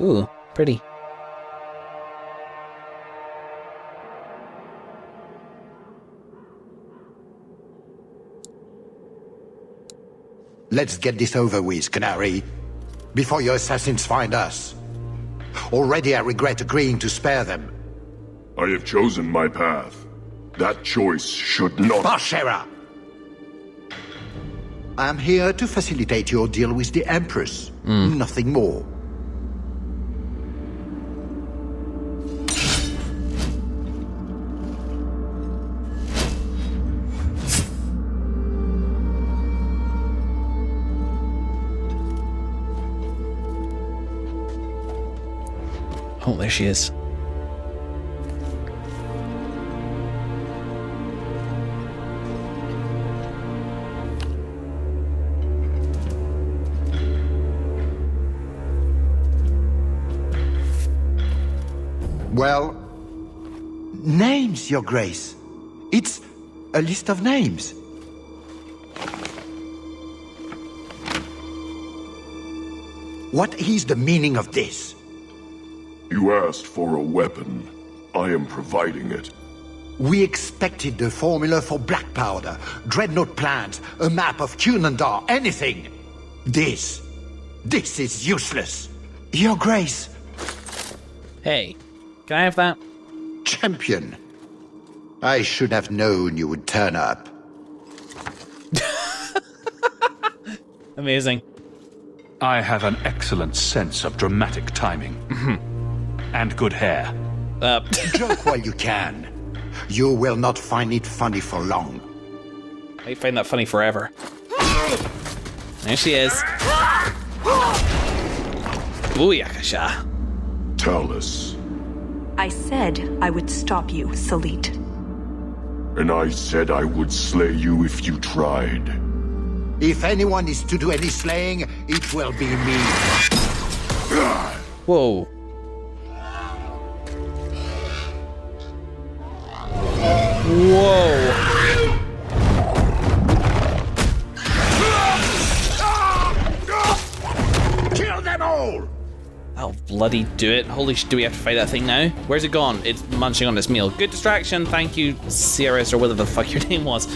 Ooh, pretty. Let's get this over with, Canary, before your assassins find us. Already I regret agreeing to spare them. I have chosen my path. That choice should not— Bashera! I am here to facilitate your deal with the Empress. Nothing more. Oh, there she is. Well, names, Your Grace. It's a list of names. What is the meaning of this? You asked for a weapon. I am providing it. We expected the formula for black powder, dreadnought plans, a map of Cunandar, anything. This is useless. Your Grace. Hey, can I have that? Champion. I should have known you would turn up. Amazing. I have an excellent sense of dramatic timing. And good hair. Joke while you can. You will not find it funny for long. I find that funny forever. There she is. Booyakasha. Talus. I said I would stop you, Salit. And I said I would slay you if you tried. If anyone is to do any slaying, it will be me. Whoa. Whoa. Kill them all! I'll bloody do it. Holy shit, do we have to fight that thing now? Where's it gone? It's munching on its meal. Good distraction, thank you, Sirius, or whatever the fuck your name was.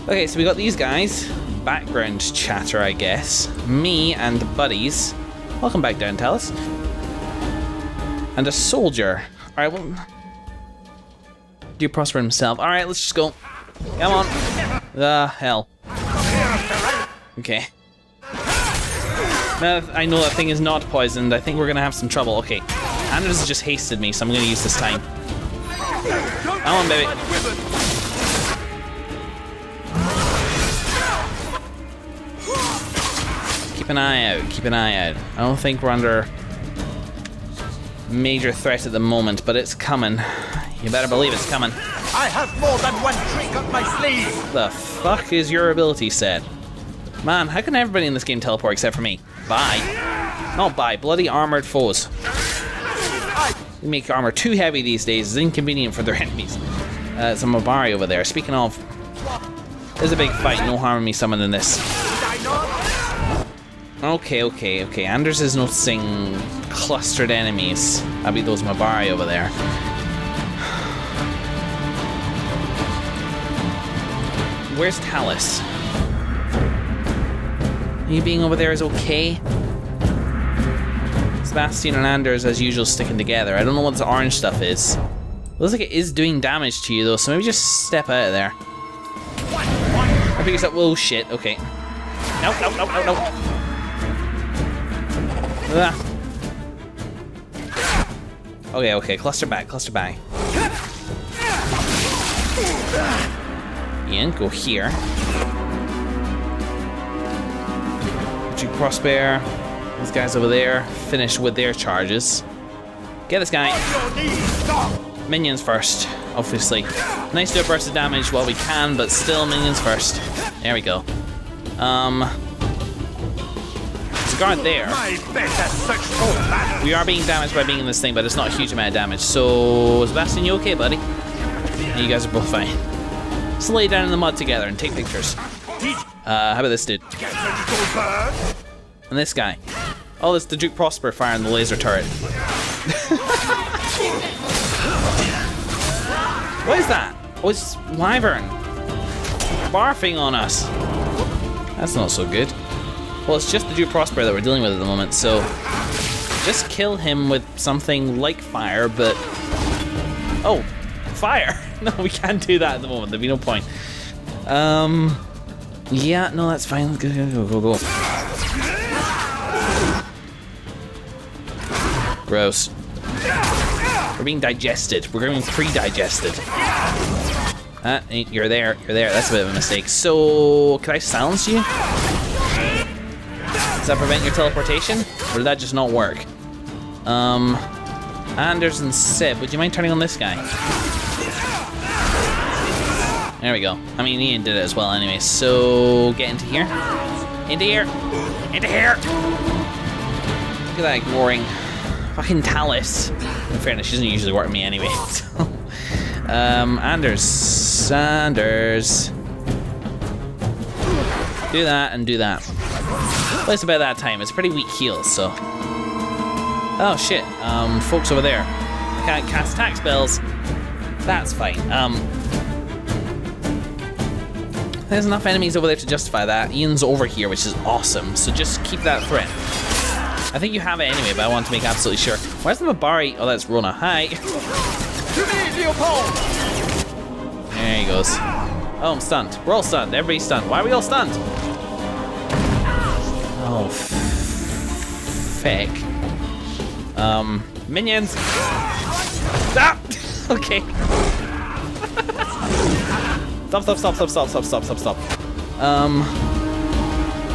Okay, so we got these guys. Background chatter, I guess. Me and the buddies. Welcome back down, Talus. And a soldier. Alright, well... Do Prosper himself. Alright, let's just go. Come on. The hell. Okay. Now that I know that thing is not poisoned, I think we're gonna have some trouble. Okay. Anders has just hasted me, so I'm gonna use this time. Come on, baby. Keep an eye out, keep an eye out. I don't think we're under major threat at the moment, but it's coming. You better believe it's coming. I have more than one trick up my sleeve! The fuck is your ability set? Man, how can everybody in this game teleport except for me? Bye. Not bye, bloody armored foes. They make armor too heavy these days, it's inconvenient for their enemies. It's a Mabari over there. Speaking of, there's a big fight, no harm in me summoning this. Okay. Anders is noticing clustered enemies. That'll be those Mabari over there. Where's Talus? You being over there is okay. Sebastian and Anders, as usual, sticking together. I don't know what this orange stuff is. Looks like it is doing damage to you, though, so maybe just step out of there. I think it's like, whoa, shit, okay. Nope. Ah. Okay, cluster back. Iain, go here. Prosper. These guys over there finish with their charges. Get this guy. Minions first, obviously. Nice to do a burst of damage while we can, but still minions first. There we go. There's a guard there. We are being damaged by being in this thing, but it's not a huge amount of damage. So, Sebastian, you okay, buddy? You guys are both fine. Let's lay down in the mud together and take pictures. How about this dude? And this guy. Oh, it's the Duke Prosper firing the laser turret. What is that? Oh, it's Wyvern. Barfing on us. That's not so good. Well, it's just the Duke Prosper that we're dealing with at the moment, so just kill him with something like fire, but... Oh, fire! No, we can't do that at the moment. There'd be no point. Yeah, no, that's fine. Go. Gross. We're being digested. We're going pre-digested. You're there. That's a bit of a mistake. So, can I silence you? Does that prevent your teleportation? Or did that just not work? Anders and Sib, would you mind turning on this guy? There we go. I mean, Iain did it as well anyway. So, get into here. Into here. Into here. Look at that ignoring fucking Talus. In fairness, she doesn't usually work with me anyway. So. Anders. Do that and do that. Well, it's about that time. It's pretty weak heals, so. Oh shit. Folks over there. I can't cast attack spells. That's fine. There's enough enemies over there to justify that. Ian's over here, which is awesome. So just keep that threat. I think you have it anyway, but I want to make absolutely sure. Where's the Mabari? Oh, that's Rona. Hi. There he goes. Oh, I'm stunned. We're all stunned. Everybody's stunned. Why are we all stunned? Oh, feck. Minions. Ah! Okay. Stop.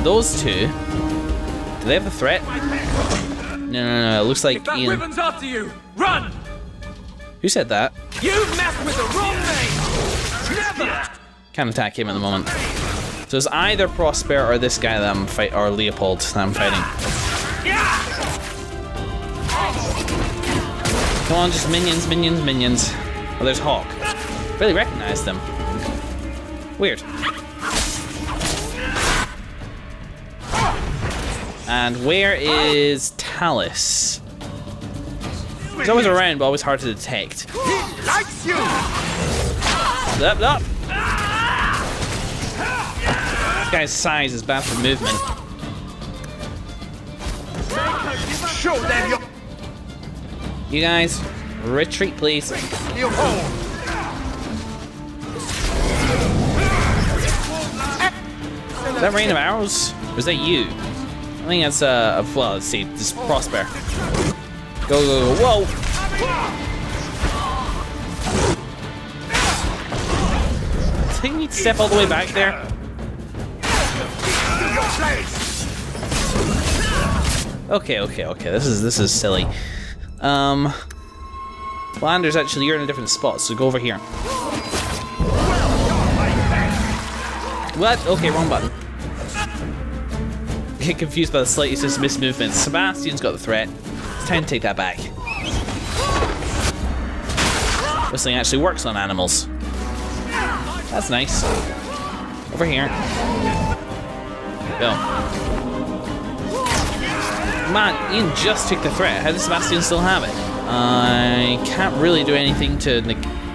Those two. Do they have the threat? No. It looks like that Iain. Wyvern's after you! Run! Who said that? You've messed with the wrong thing! Never! Can't attack him at the moment. So it's either Prosper or this guy that I'm fighting, or Leopold that I'm fighting. Come on, just minions. Oh, there's Hawke. Really recognize them. Weird. And where is Talus? He's always around, but always hard to detect. Likes you! Up. This guy's size is bad for movement. Show them your You guys, retreat, please. Leopold! Is that rain of arrows? Or is that you? I think that's well, let's see, this is Prosper. Go. Whoa! I think we need to step all the way back there. Okay. This is silly. Well, Anders, actually, you're in a different spot, so go over here. What? Okay, wrong button. Get confused by the slightest dismissed movements. Sebastian's got the threat. It's time to take that back. This thing actually works on animals. That's nice. Over here. Go. Man, Iain just took the threat. How does Sebastian still have it? I can't really do anything to...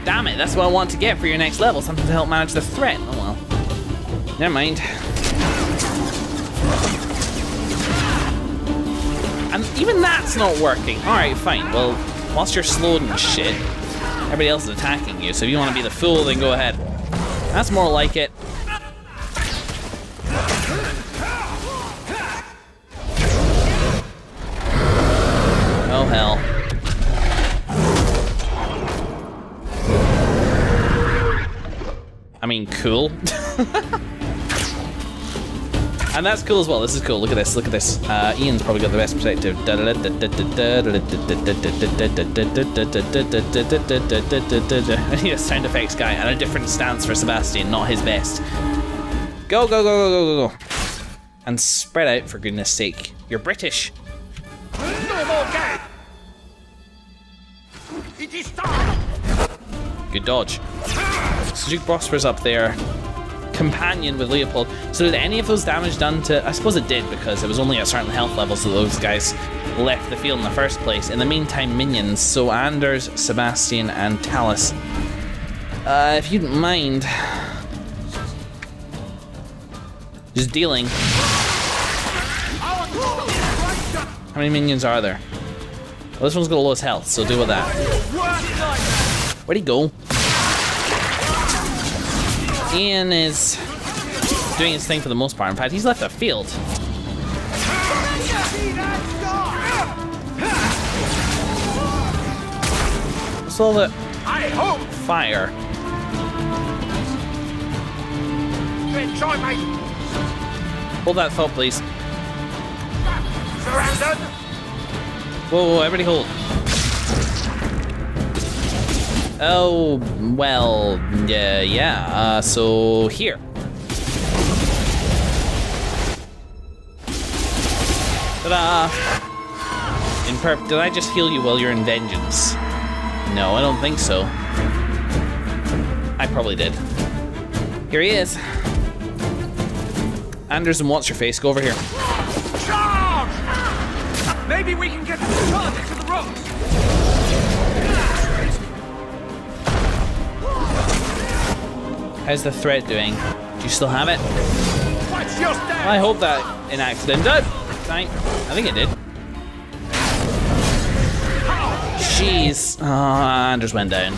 Damn it, that's what I want to get for your next level. Something to help manage the threat. Oh well. Never mind. And even that's not working. Alright, fine. Well, whilst you're slowed and shit, everybody else is attacking you. So if you want to be the fool, then go ahead. That's more like it. Oh hell. I mean, cool. And that's cool as well. This is cool. Look at this. Ian's probably got the best perspective. I need a sound effects guy and a different stance for Sebastian, not his best. Go. And spread out, for goodness sake. You're British. No more game! It is time! Good dodge. So Duke Prosper's up there. companion with Leopold. So did any of those damage done to... I suppose it did, because it was only at certain health levels that those guys left the field in the first place. In the meantime, minions. So Anders, Sebastian, and Talus. If you don't mind... just dealing. How many minions are there? Well, this one's got the lowest health, so deal with that. Where'd he go? Iain is doing his thing for the most part. In fact, he's left the field. What's all the fire? Hold that thought, please. Whoa, everybody hold. Oh, well, yeah, so here. Ta-da! Did I just heal you while you're in vengeance? No, I don't think so. I probably did. Here he is. Anders and What's-Your-Face, go over here. Charge! Maybe we can get the target to the ropes. How's the threat doing? Do you still have it? What's your stand? I hope that an accident did. I think it did. Jeez. Oh, Anders went down.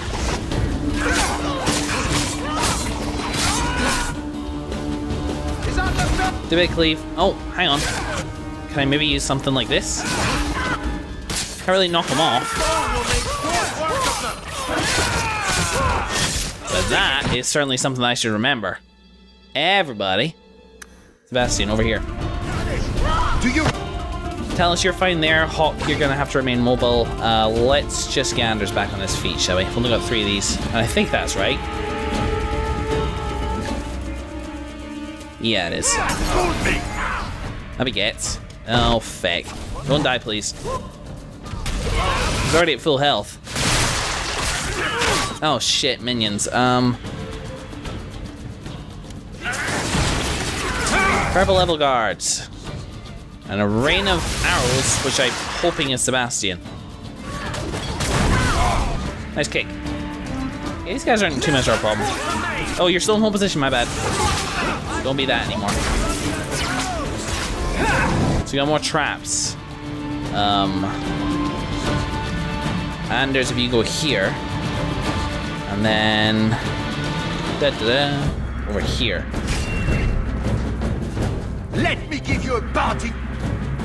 Do it, Cleve. Oh, hang on. Can I maybe use something like this? Can't really knock him off. But that is certainly something I should remember. Everybody. Sebastian, over here. Do you... Tell us you're fine there. Hawke, you're gonna have to remain mobile. Let's just get Anders back on his feet, shall we? We've only got 3 of these. And I think that's right. Yeah, it is. That begets. Oh, feck. Don't die, please. He's already at full health. Oh, shit, minions. Purple level guards. And a rain of arrows, which I'm hoping is Sebastian. Nice kick. Yeah, these guys aren't too much of a problem. Oh, you're still in hold position, my bad. Don't be that anymore. So we got more traps. Anders, if you go here. And then... over here. Let me give you a party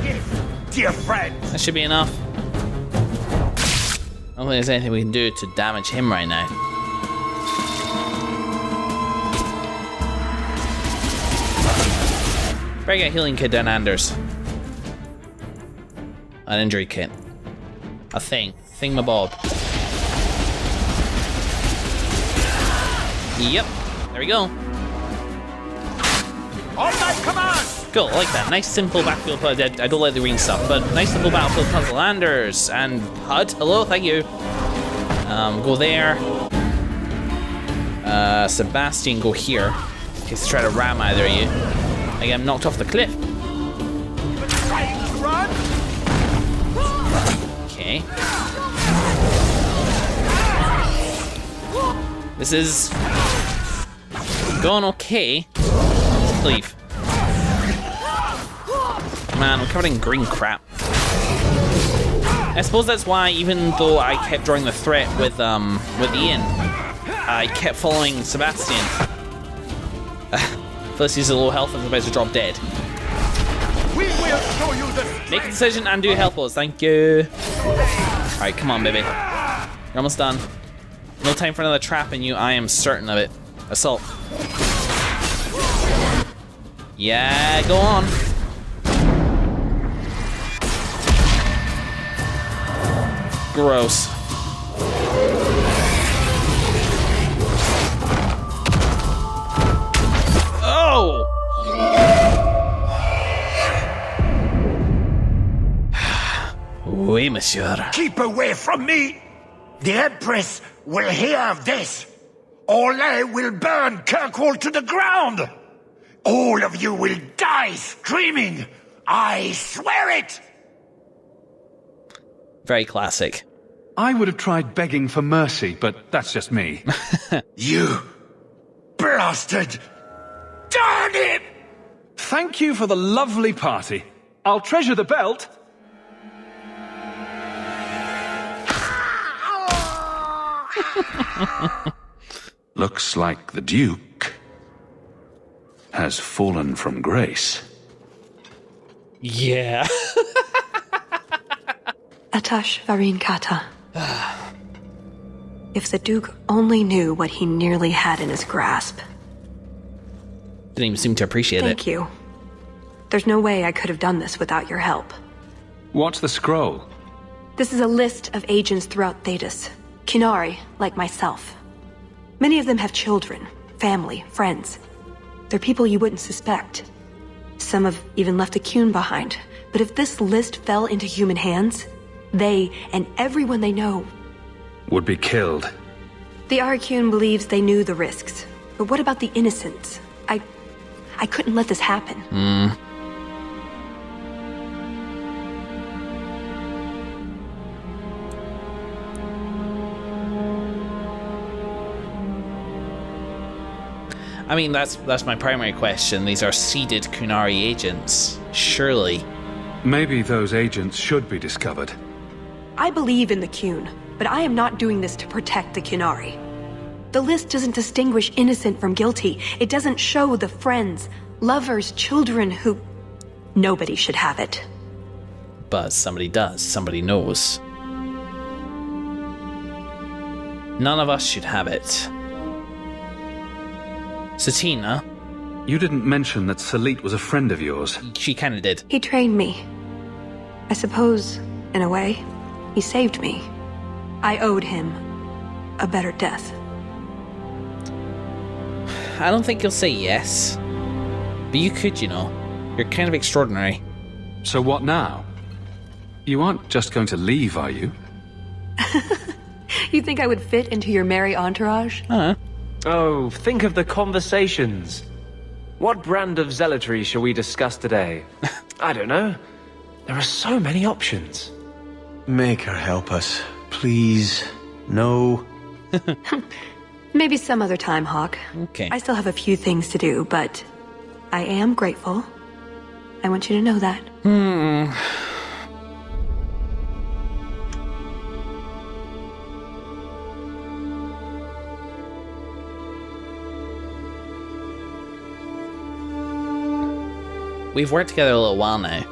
gift, dear friend. That should be enough. I don't think there's anything we can do to damage him right now. Better get a healing kit down Anders. An injury kit. A thing. Thingamabob. Yep. There we go. On my command! Cool, I like that. Nice simple battlefield puzzle. I don't like the green stuff, but nice simple battlefield puzzle. Anders and HUD. Hello, thank you. Go there. Sebastian, go here. In case they try to ram either of you. I get knocked off the cliff. Okay. This is going okay. Let's leave. Man, we're covered in green crap. I suppose that's why, even though I kept drawing the threat with Iain, I kept following Sebastian. First he's at low health and about to drop dead. We will show you the Make a decision and do health balls, thank you. Alright, come on, baby. You're almost done. No time for another trap in you, I am certain of it. Assault. Yeah, go on. Gross. Oh! Oui, monsieur. Keep away from me! The Empress will hear of this! Orlais will burn Kirkwall to the ground! All of you will die screaming! I swear it! Very classic. I would have tried begging for mercy, but that's just me. You bastard! Darn it! Thank you for the lovely party. I'll treasure the belt. Looks like the Duke has fallen from grace. Yeah. Atash Varin Kata. If the Duke only knew what he nearly had in his grasp. Didn't even seem to appreciate it. Thank you. There's no way I could have done this without your help. What's the scroll? This is a list of agents throughout Thetis. Kinari, like myself. Many of them have children, family, friends. They're people you wouldn't suspect. Some have even left a Qun behind. But if this list fell into human hands, they and everyone they know Would be killed. The Arcune believes they knew the risks. But what about the innocents? I couldn't let this happen. I mean, that's my primary question. These are seeded Kunari agents. Surely. Maybe those agents should be discovered. I believe in the Qun, but I am not doing this to protect the Qunari. The list doesn't distinguish innocent from guilty. It doesn't show the friends, lovers, children who... Nobody should have it. But somebody does. Somebody knows. None of us should have it. Satina. You didn't mention that Salit was a friend of yours. She kind of did. He trained me. I suppose, in a way, he saved me. I owed him a better death. I don't think you'll say yes. But you could, you know. You're kind of extraordinary. So what now? You aren't just going to leave, are you? You think I would fit into your merry entourage? Oh, think of the conversations. What brand of zealotry shall we discuss today? I don't know. There are so many options. Make her help us, please. No. Maybe some other time, Hawke. Okay. I still have a few things to do, but I am grateful. I want you to know that. We've worked together a little while now.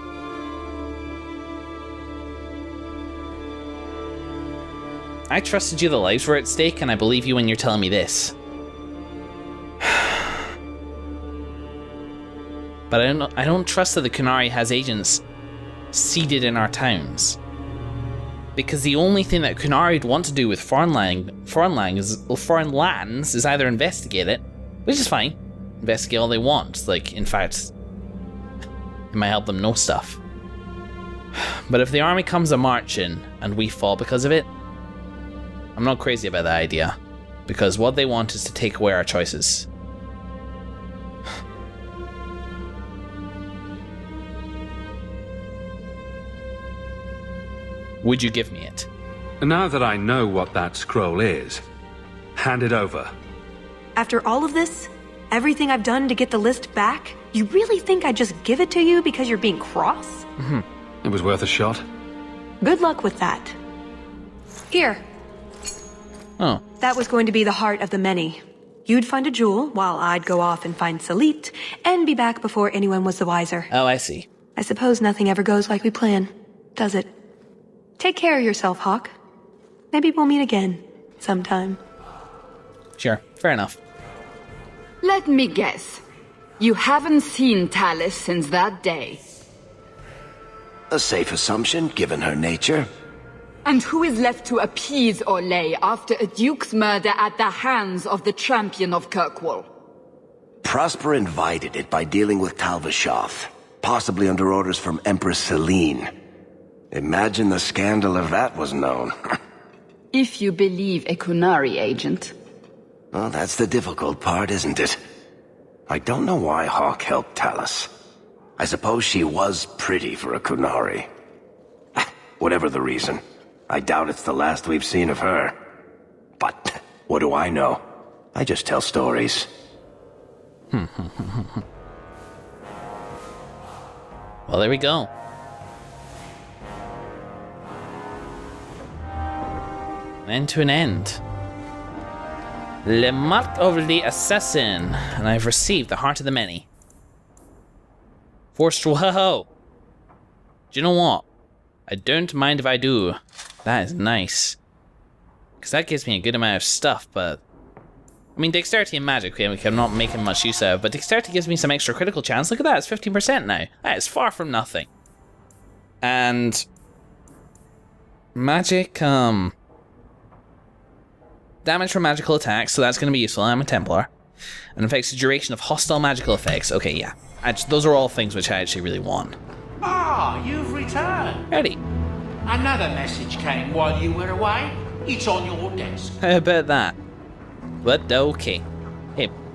I trusted you, the lives were at stake, and I believe you when you're telling me this. But I don't trust that the Qunari has agents seeded in our towns. Because the only thing that Qunari would want to do with foreign lands is either investigate it, which is fine. Investigate all they want. Like, in fact, it might help them know stuff. But if the army comes a-marching and we fall because of it, I'm not crazy about that idea. Because what they want is to take away our choices. Would you give me it? Now that I know what that scroll is, hand it over. After all of this, everything I've done to get the list back, you really think I'd just give it to you because you're being cross? It was worth a shot. Good luck with that. Here. Oh. That was going to be the heart of the many. You'd find a jewel, while I'd go off and find Salit, and be back before anyone was the wiser. Oh, I see. I suppose nothing ever goes like we plan, does it? Take care of yourself, Hawke. Maybe we'll meet again, sometime. Sure, fair enough. Let me guess. You haven't seen Tallis since that day. A safe assumption, given her nature. And who is left to appease Orlais after a duke's murder at the hands of the champion of Kirkwall? Prosper invited it by dealing with Talvashoth, possibly under orders from Empress Selene. Imagine the scandal if that was known. If you believe a Qunari agent. Well, that's the difficult part, isn't it? I don't know why Hawke helped Talus. I suppose she was pretty for a Kunari. Whatever the reason, I doubt it's the last we've seen of her. But what do I know? I just tell stories. Well, there we go. An end to an end. Le Marque of the Assassin. And I've received the Heart of the Many. Forced whoa. Do you know what? I don't mind if I do. That is nice. Because that gives me a good amount of stuff, but... I mean, dexterity and magic, I'm not making much use of, but dexterity gives me some extra critical chance. Look at that, it's 15% now. That is far from nothing. And... magic, damage from magical attacks, so that's going to be useful. I'm a Templar. And affects the duration of hostile magical effects. Okay, yeah. Those are all things which I actually really want. Ah, you've returned. Ready. Another message came while you were away. It's on your desk. How about that? But okay.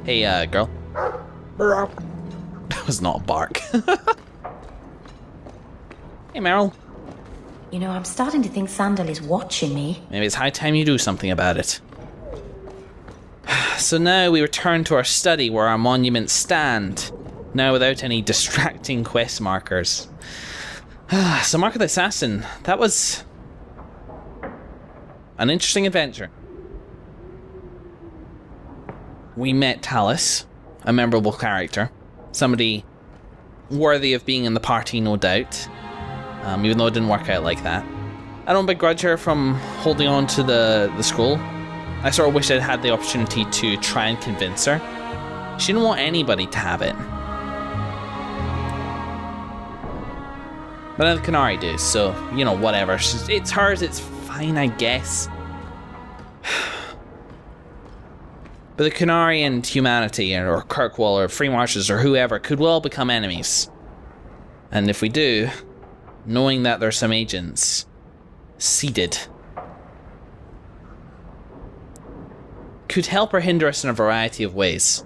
Hey, girl. That was not a bark. Hey, Meryl. You know, I'm starting to think Sandal is watching me. Maybe it's high time you do something about it. So now we return to our study where our monuments stand. Now without any distracting quest markers. So Mark of the Assassin, that was an interesting adventure. We met Talus, a memorable character. Somebody worthy of being in the party, no doubt. Even though it didn't work out like that. I don't begrudge her from holding on to the scroll. I sort of wish I'd had the opportunity to try and convince her. She didn't want anybody to have it. But now the Kunari do, so, you know, whatever. It's hers, it's fine, I guess. But the Kunari and humanity, or Kirkwall, or Free Marches, or whoever, could well become enemies. And if we do, knowing that there's some agents seeded could help or hinder us in a variety of ways.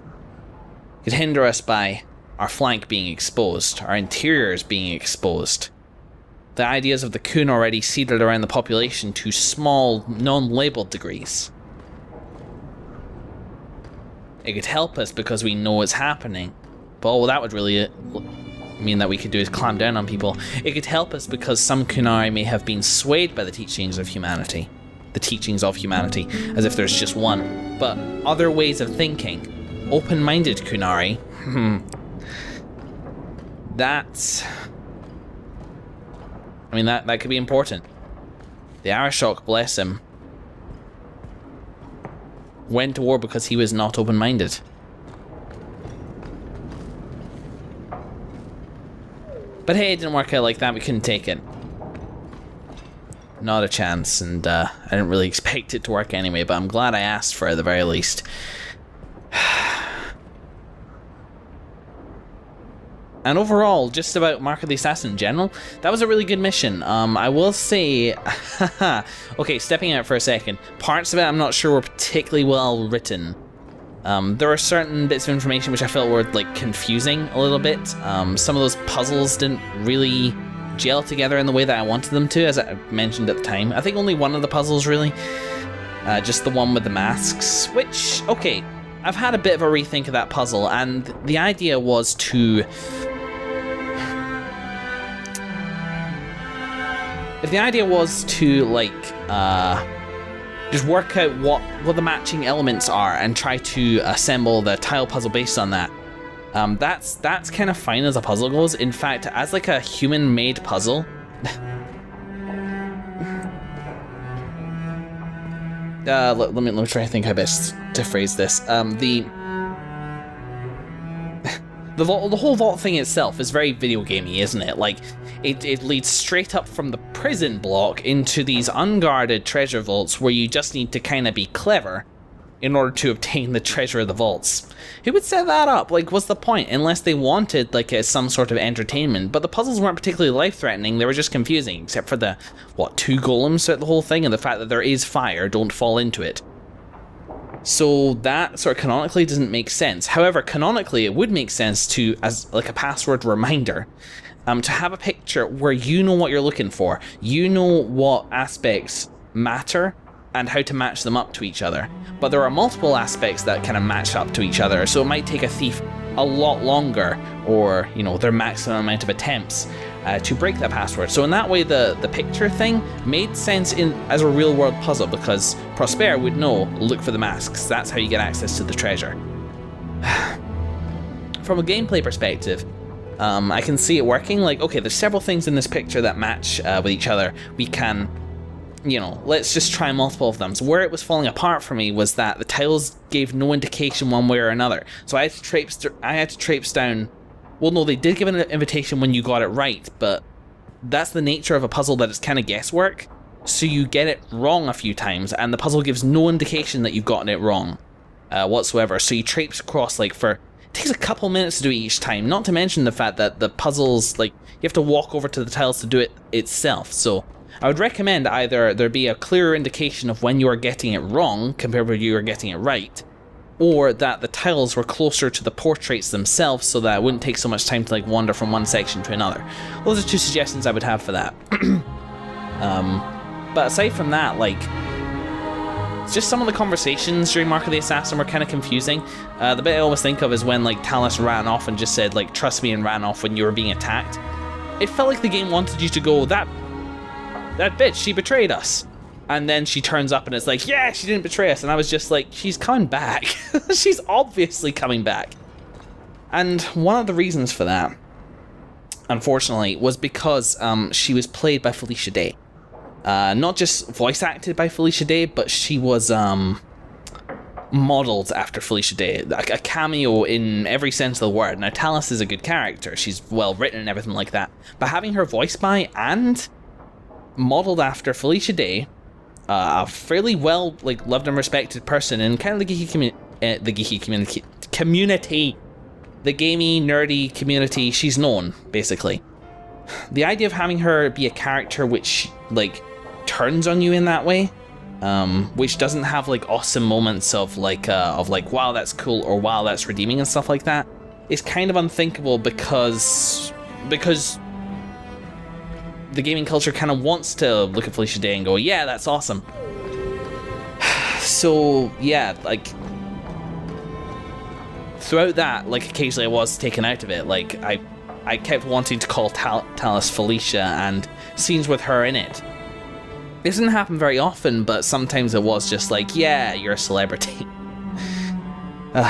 Could hinder us by our flank being exposed, our interiors being exposed. The ideas of the Kun already seeded around the population to small, non-labeled degrees. It could help us because we know it's happening. But all that would really mean that we could do is clamp down on people. It could help us because some Kunari may have been swayed by the teachings of humanity. The teachings of humanity, as if there's just one. But other ways of thinking, open-minded Kunari, that's... I mean, that could be important. The Arashok, bless him, went to war because he was not open-minded. But hey, it didn't work out like that, we couldn't take it. Not a chance, and I didn't really expect it to work anyway, but I'm glad I asked for it at the very least. And overall, just about Mark of the Assassin in general, that was a really good mission. I will say, okay, stepping out for a second, parts of it I'm not sure were particularly well written. There were certain bits of information which I felt were like confusing a little bit. Some of those puzzles didn't really gel together in the way that I wanted them to, as I mentioned at the time. I think only one of the puzzles really, just the one with the masks, which, okay, I've had a bit of a rethink of that puzzle, and the idea was to... If the idea was to, like, just work out what the matching elements are and try to assemble the tile puzzle based on that, that's kind of fine as a puzzle goes. In fact, as like a human-made puzzle, let me try to think how best to phrase this. The whole vault thing itself is very video gamey, isn't it? Like, it leads straight up from the prison block into these unguarded treasure vaults where you just need to kind of be clever in order to obtain the treasure of the vaults. Who would set that up? Like, what's the point? Unless they wanted, like, some sort of entertainment. But the puzzles weren't particularly life-threatening, they were just confusing, except for the, 2 golems throughout the whole thing, and the fact that there is fire, don't fall into it. So that sort of canonically doesn't make sense. However, canonically it would make sense to, as like a password reminder, to have a picture where you know what you're looking for. You know what aspects matter and how to match them up to each other. But there are multiple aspects that kind of match up to each other, so it might take a thief a lot longer, or, you know, their maximum amount of attempts to break that password. So in that way, the picture thing made sense as a real world puzzle, because Prosper would know, look for the masks. That's how you get access to the treasure. From a gameplay perspective, I can see it working. Like, okay, there's several things in this picture that match with each other. We can, you know, let's just try multiple of them. So where it was falling apart for me was that the tiles gave no indication one way or another. So I had to traipse down. Well, no, they did give an invitation when you got it right, but that's the nature of a puzzle, that it's kind of guesswork. So you get it wrong a few times, and the puzzle gives no indication that you've gotten it wrong whatsoever. So you traipse across, like, it takes a couple minutes to do it each time, not to mention the fact that the puzzles, like, you have to walk over to the tiles to do it itself. So I would recommend either there be a clearer indication of when you are getting it wrong compared with you are getting it right, or that the tiles were closer to the portraits themselves so that it wouldn't take so much time to like wander from one section to another. Those are two suggestions I would have for that. But aside from that, like, it's just some of the conversations during Mark of the Assassin were kind of confusing. The bit I always think of is when like Talos ran off and just said like, trust me, and ran off when you were being attacked. It felt like the game wanted you to go, that bitch, she betrayed us. And then she turns up and it's like, yeah, she didn't betray us. And I was just like, she's coming back. She's obviously coming back. And one of the reasons for that, unfortunately, was because she was played by Felicia Day. Not just voice acted by Felicia Day, but she was modeled after Felicia Day. A cameo in every sense of the word. Now, Talos is a good character. She's well written and everything like that. But having her voiced by and modeled after Felicia Day, a fairly well loved and respected person in kind of the geeky community, the gamey, nerdy community, she's known, basically. The idea of having her be a character which, like, turns on you in that way, which doesn't have, like, awesome moments of, wow, that's cool, or wow, that's redeeming and stuff like that, is kind of unthinkable because the gaming culture kind of wants to look at Felicia Day and go, yeah, that's awesome. So, yeah, like, throughout that, like, occasionally I was taken out of it. Like, I kept wanting to call Talos Felicia, and scenes with her in it. It doesn't happen very often, but sometimes it was just like, yeah, you're a celebrity.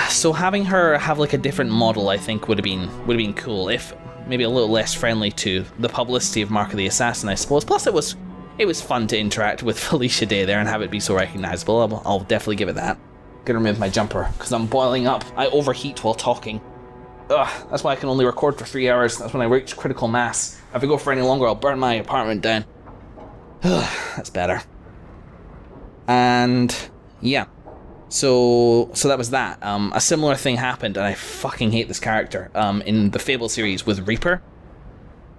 So having her have, like, a different model, I think, would have been cool, if maybe a little less friendly to the publicity of Mark of the Assassin, I suppose. Plus, it was fun to interact with Felicia Day there and have it be so recognizable. I'll definitely give it that. Gonna remove my jumper because I'm boiling up. I overheat while talking. Ugh, that's why I can only record for 3 hours. That's when I reach critical mass. If I go for any longer, I'll burn my apartment down. Ugh, that's better. And yeah. So that was that. A similar thing happened, and I fucking hate this character, in the Fable series with Reaper.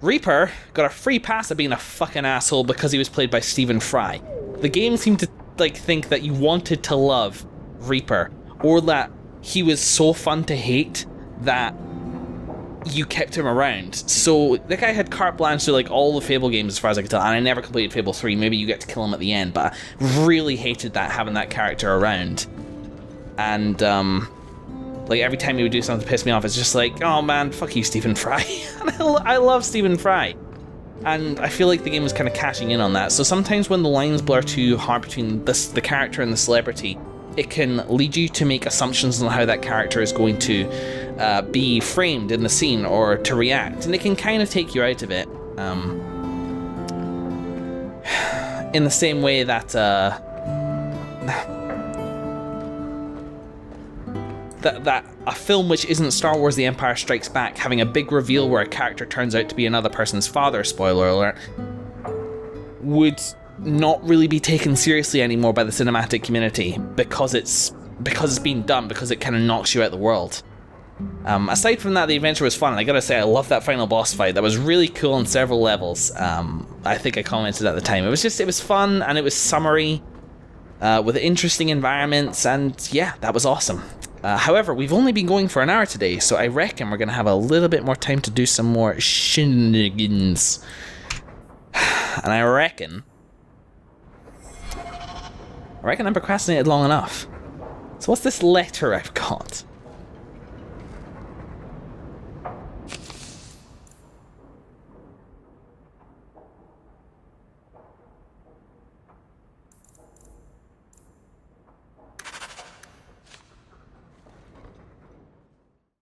Reaper got a free pass of being a fucking asshole because he was played by Stephen Fry. The game seemed to, like, think that you wanted to love Reaper, or that he was so fun to hate that you kept him around. So the guy had carte blanche to, like, all the Fable games as far as I could tell, and I never completed Fable 3. Maybe you get to kill him at the end, but I really hated that, having that character around. And like, every time he would do something to piss me off, it's just like, oh man, fuck you, Stephen Fry. And I love Stephen Fry, and I feel like the game was kind of cashing in on that. So sometimes when the lines blur too hard between the character and the celebrity, it can lead you to make assumptions on how that character is going to be framed in the scene or to react, and it can kind of take you out of it. In the same way that that a film which isn't Star Wars The Empire Strikes Back having a big reveal where a character turns out to be another person's father, spoiler alert, would not really be taken seriously anymore by the cinematic community because it's being done, because it kind of knocks you out of the world. Aside from that, the adventure was fun, and I gotta say, I love that final boss fight. That was really cool on several levels. I think I commented at the time. It was fun, and it was summery. with interesting environments, and yeah, that was awesome. However, we've only been going for an hour today, so I reckon we're going to have a little bit more time to do some more shenanigans. And I reckon I procrastinated long enough. So what's this letter I've got?